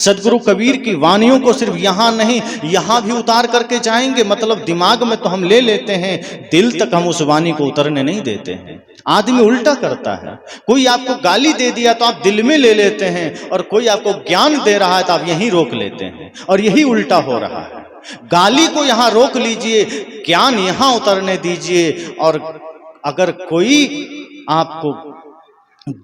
सदगुरु कबीर की वाणियों को सिर्फ यहाँ नहीं, यहाँ भी उतार करके जाएंगे। मतलब दिमाग में तो हम ले लेते हैं, दिल तक हम उस वाणी को उतरने नहीं देते हैं। आदमी उल्टा करता है, कोई आपको गाली दे दिया तो आप दिल में ले लेते हैं, और कोई आपको ज्ञान दे रहा है तो आप यहीं रोक लेते हैं, और यही उल्टा हो रहा है। गाली को यहाँ रोक लीजिए, ज्ञान यहाँ उतरने दीजिए। और अगर कोई आपको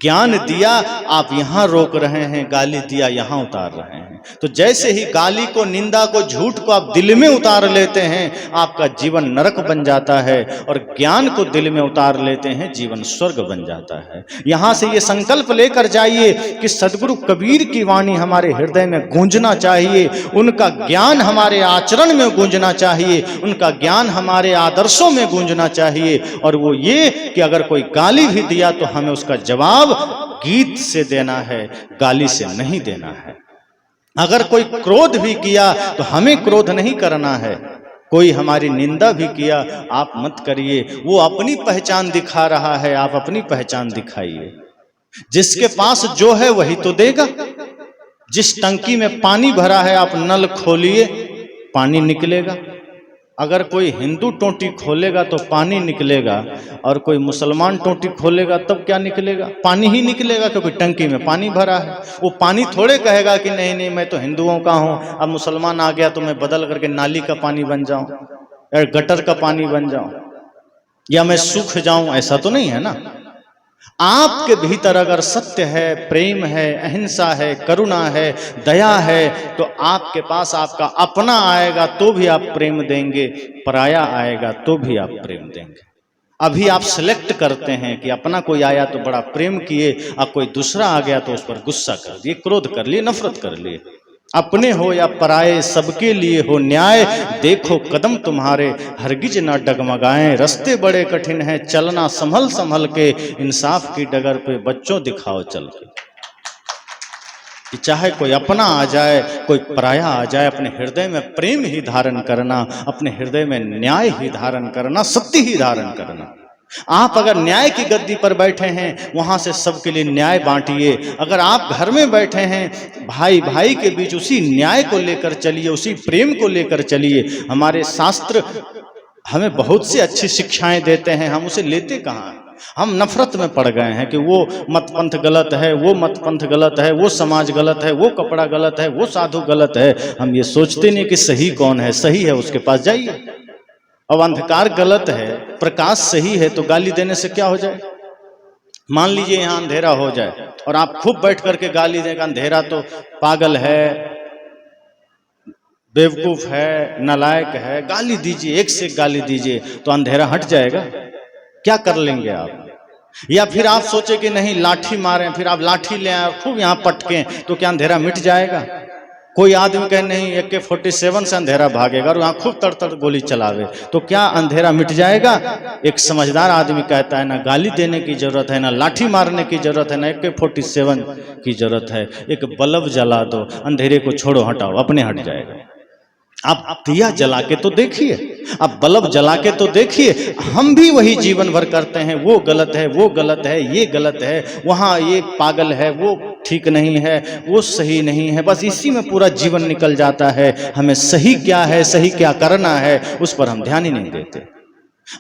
ज्ञान दिया, आप यहां रोक रहे हैं, गाली दिया यहां उतार रहे हैं। तो जैसे ही गाली को, निंदा को, झूठ को आप दिल में उतार लेते हैं, आपका जीवन नरक बन जाता है, और ज्ञान को दिल में उतार लेते हैं, जीवन स्वर्ग बन जाता है। यहां से ये संकल्प लेकर जाइए कि सदगुरु कबीर की वाणी हमारे हृदय में गूंजना चाहिए, उनका ज्ञान हमारे आचरण में गूंजना चाहिए, उनका ज्ञान हमारे आदर्शों में गूंजना चाहिए। और वो ये कि अगर कोई गाली भी दिया तो हमें उसका जवाब गीत से देना है, गाली से नहीं देना है। अगर कोई क्रोध भी किया तो हमें क्रोध नहीं करना है। कोई हमारी निंदा भी किया, आप मत करिए, वो अपनी पहचान दिखा रहा है, आप अपनी पहचान दिखाइए। जिसके पास जो है वही तो देगा। जिस टंकी में पानी भरा है, आप नल खोलिए, पानी निकलेगा। अगर कोई हिंदू टोटी खोलेगा तो पानी निकलेगा, और कोई मुसलमान टोटी खोलेगा तब क्या निकलेगा? पानी ही निकलेगा, क्योंकि टंकी में पानी भरा है। वो पानी थोड़े कहेगा कि नहीं नहीं मैं तो हिंदुओं का हूं, अब मुसलमान आ गया तो मैं बदल करके नाली का पानी बन जाऊं, या गटर का पानी बन जाऊं, या मैं सूख जाऊं। ऐसा तो नहीं है ना। आपके भीतर अगर सत्य है, प्रेम है, अहिंसा है, करुणा है, दया है, तो आपके पास आपका अपना आएगा तो भी आप प्रेम देंगे, पराया आएगा तो भी आप प्रेम देंगे। अभी आप सिलेक्ट करते हैं कि अपना कोई आया तो बड़ा प्रेम किए, अब कोई दूसरा आ गया तो उस पर गुस्सा कर दिए, क्रोध कर लिए, नफरत कर लिए। अपने हो या पराए सबके लिए हो न्याय, देखो कदम तुम्हारे हरगिज ना डगमगाएं। रास्ते बड़े कठिन हैं, चलना संभल संभल के, इंसाफ की डगर पे बच्चों दिखाओ चल के। कि चाहे कोई अपना आ जाए, कोई पराया आ जाए, अपने हृदय में प्रेम ही धारण करना, अपने हृदय में न्याय ही धारण करना, सत्य ही धारण करना। आप अगर न्याय की गद्दी पर बैठे हैं, वहां से सबके लिए न्याय बांटिए। अगर आप घर में बैठे हैं, भाई भाई के बीच उसी न्याय को लेकर चलिए, उसी प्रेम को लेकर चलिए। हमारे शास्त्र हमें बहुत सी अच्छी शिक्षाएं देते हैं, हम उसे लेते कहाँ? हम नफरत में पड़ गए हैं कि वो मत पंथ गलत है, वो मत पंथ गलत है, वो समाज गलत है, वो कपड़ा गलत है, वो साधु गलत है। हम ये सोचते नहीं कि सही कौन है। सही है उसके पास जाइए। अब अंधकार गलत है, प्रकाश सही है, तो गाली देने से क्या हो जाए? मान लीजिए यहां अंधेरा हो जाए और आप खूब बैठ करके गाली देगा, अंधेरा तो पागल है, बेवकूफ है, नालायक है, गाली दीजिए, एक से एक गाली दीजिए, तो अंधेरा हट जाएगा? क्या कर लेंगे आप? या फिर आप सोचे कि नहीं लाठी मारें, फिर आप लाठी ले आए और खूब यहां पटकें, तो क्या अंधेरा मिट जाएगा? कोई आदमी कहे नहीं AK-47 से अंधेरा भागेगा, और वहां खूब तड़ गोली चलावे, तो क्या अंधेरा मिट जाएगा? एक समझदार आदमी कहता है ना गाली देने की जरूरत है, ना लाठी मारने की जरूरत है, ना AK-47 की जरूरत है। एक बल्ब जला दो, अंधेरे को छोड़ो, हटाओ, अपने हट जाएगा। आप दिया जला के तो देखिए, आप बल्ब जला के तो देखिए। हम भी वही जीवन भर करते हैं, वो गलत है, वो गलत है, ये गलत है, वहां ये पागल है, वो ठीक नहीं है, वो सही नहीं है, बस इसी में पूरा जीवन निकल जाता है। हमें सही क्या है, सही क्या करना है, उस पर हम ध्यान ही नहीं देते।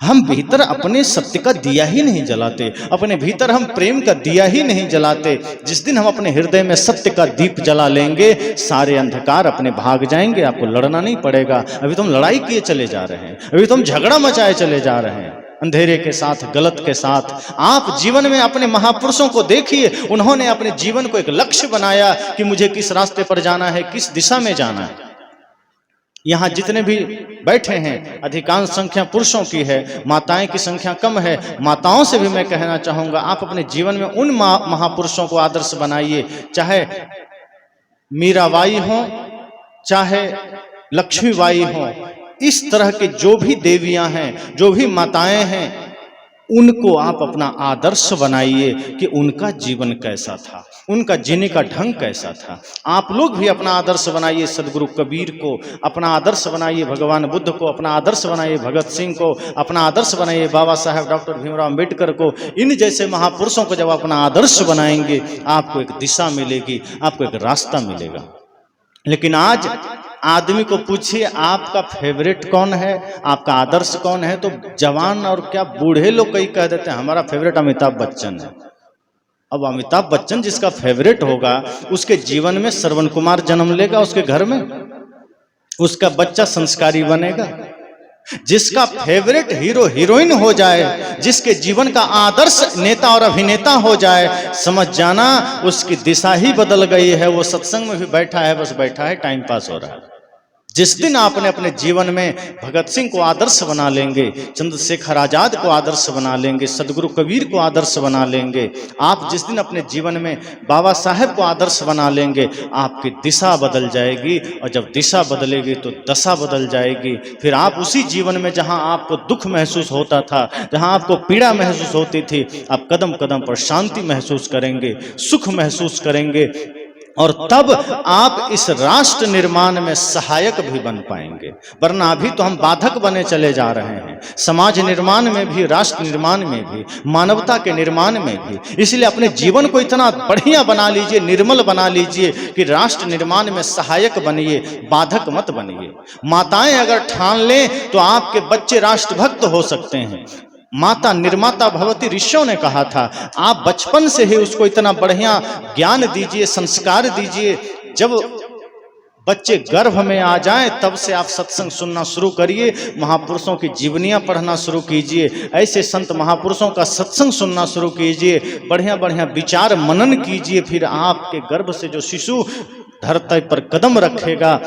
हम भीतर अपने सत्य का दिया ही नहीं जलाते, अपने भीतर हम प्रेम का दिया ही नहीं जलाते। जिस दिन हम अपने हृदय में सत्य का दीप जला लेंगे, सारे अंधकार अपने भाग जाएंगे, आपको लड़ना नहीं पड़ेगा। अभी तुम लड़ाई किए चले जा रहे हैं, अभी तुम झगड़ा मचाए चले जा रहे हैं, अंधेरे के साथ, गलत के साथ। आप जीवन में अपने महापुरुषों को देखिए, उन्होंने अपने जीवन को एक लक्ष्य बनाया कि मुझे किस रास्ते पर जाना है, किस दिशा में जाना है। यहाँ जितने भी बैठे हैं, अधिकांश संख्या पुरुषों की है, माताएं की संख्या कम है। माताओं से भी मैं कहना चाहूंगा, आप अपने जीवन में उन महापुरुषों को आदर्श बनाइए, चाहे मीराबाई हो, चाहे लक्ष्मीबाई हो। इस तरह के जो भी देवियां हैं, जो भी माताएं हैं, उनको आप अपना आदर्श बनाइए कि उनका जीवन कैसा था, उनका जीने का ढंग कैसा था। आप लोग भी अपना आदर्श बनाइए, सदगुरु कबीर को अपना आदर्श बनाइए, भगवान बुद्ध को अपना आदर्श बनाइए, भगत सिंह को अपना आदर्श बनाइए, बाबा साहेब डॉक्टर भीमराव अम्बेडकर को। इन जैसे महापुरुषों को जब अपना आदर्श बनाएंगे, आपको एक दिशा मिलेगी, आपको एक रास्ता मिलेगा। लेकिन आज आदमी को पूछिए आपका फेवरेट कौन है, आपका आदर्श कौन है, तो जवान और क्या बूढ़े लोग कई कह देते हैं हमारा फेवरेट अमिताभ बच्चन है। अब अमिताभ बच्चन जिसका फेवरेट होगा उसके जीवन में श्रवण कुमार जन्म लेगा, उसके घर में उसका बच्चा संस्कारी बनेगा। जिसका फेवरेट हीरो हीरोइन हो जाए, जिसके जीवन का आदर्श नेता और अभिनेता हो जाए, समझ जाना उसकी दिशा ही बदल गई है। वो सत्संग में भी बैठा है, बस बैठा है, टाइम पास हो रहा है। जिस दिन आपने अपने जीवन में भगत सिंह को आदर्श बना लेंगे, चंद्रशेखर आजाद को आदर्श बना लेंगे, सदगुरु कबीर को आदर्श बना लेंगे, आप जिस दिन अपने जीवन में बाबा साहेब को आदर्श बना लेंगे, आपकी दिशा बदल जाएगी। और जब दिशा बदलेगी तो दशा बदल जाएगी। फिर आप उसी जीवन में जहां आपको दुख महसूस होता था, जहां आपको पीड़ा महसूस होती थी, आप कदम कदम पर शांति महसूस करेंगे, सुख महसूस करेंगे। और तब आप इस राष्ट्र निर्माण में सहायक भी बन पाएंगे। वरना अभी तो हम बाधक बने चले जा रहे हैं, समाज निर्माण में भी, राष्ट्र निर्माण में भी, मानवता के निर्माण में भी। इसलिए अपने जीवन को इतना बढ़िया बना लीजिए, निर्मल बना लीजिए कि राष्ट्र निर्माण में सहायक बनिए, बाधक मत बनिए। माताएं अगर ठान लें तो आपके बच्चे राष्ट्रभक्त हो सकते हैं। माता निर्माता भवती ऋषियों ने कहा था। आप बचपन से ही उसको इतना बढ़िया ज्ञान दीजिए, संस्कार दीजिए। जब बच्चे गर्भ में आ जाएं तब से आप सत्संग सुनना शुरू करिए, महापुरुषों की जीवनियां पढ़ना शुरू कीजिए, ऐसे संत महापुरुषों का सत्संग सुनना शुरू कीजिए, बढ़िया बढ़िया विचार मनन कीजिए। फिर आपके गर्भ से जो शिशु धरती पर कदम रखेगा,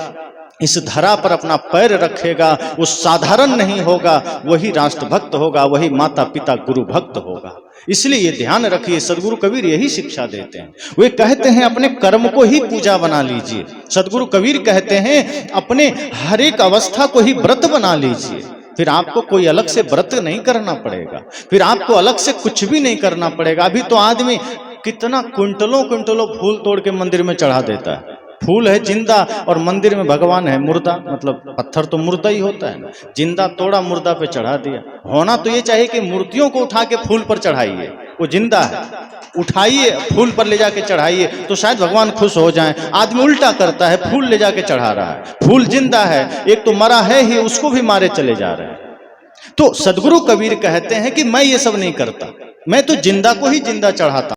इस धरा पर अपना पैर रखेगा, वो साधारण नहीं होगा, वही राष्ट्रभक्त होगा, वही माता पिता गुरु भक्त होगा। इसलिए ये ध्यान रखिए, सदगुरु कबीर यही शिक्षा देते हैं। वे कहते हैं अपने कर्म को ही पूजा बना लीजिए। सदगुरु कबीर कहते हैं अपने हर एक अवस्था को ही व्रत बना लीजिए। फिर आपको कोई अलग से व्रत नहीं करना पड़ेगा, फिर आपको अलग से कुछ भी नहीं करना पड़ेगा। अभी तो आदमी कितना क्विंटलों क्विंटलों फूल तोड़ के मंदिर में चढ़ा देता है। फूल है जिंदा और मंदिर में भगवान है मुर्दा, मतलब पत्थर तो मुर्दा ही होता है ना। जिंदा तोड़ा, मुर्दा पे चढ़ा दिया। होना तो ये चाहिए कि मूर्तियों को उठा के फूल पर चढ़ाइए, वो जिंदा है, उठाइए फूल पर ले जाके चढ़ाइए तो शायद भगवान खुश हो जाएं। आदमी उल्टा करता है, फूल ले जाके चढ़ा रहा है। फूल जिंदा है, एक तो मरा है ही, उसको भी मारे चले जा रहे हैं। तो सदगुरु कबीर कहते हैं कि मैं ये सब नहीं करता, मैं तो जिंदा को ही जिंदा चढ़ाता।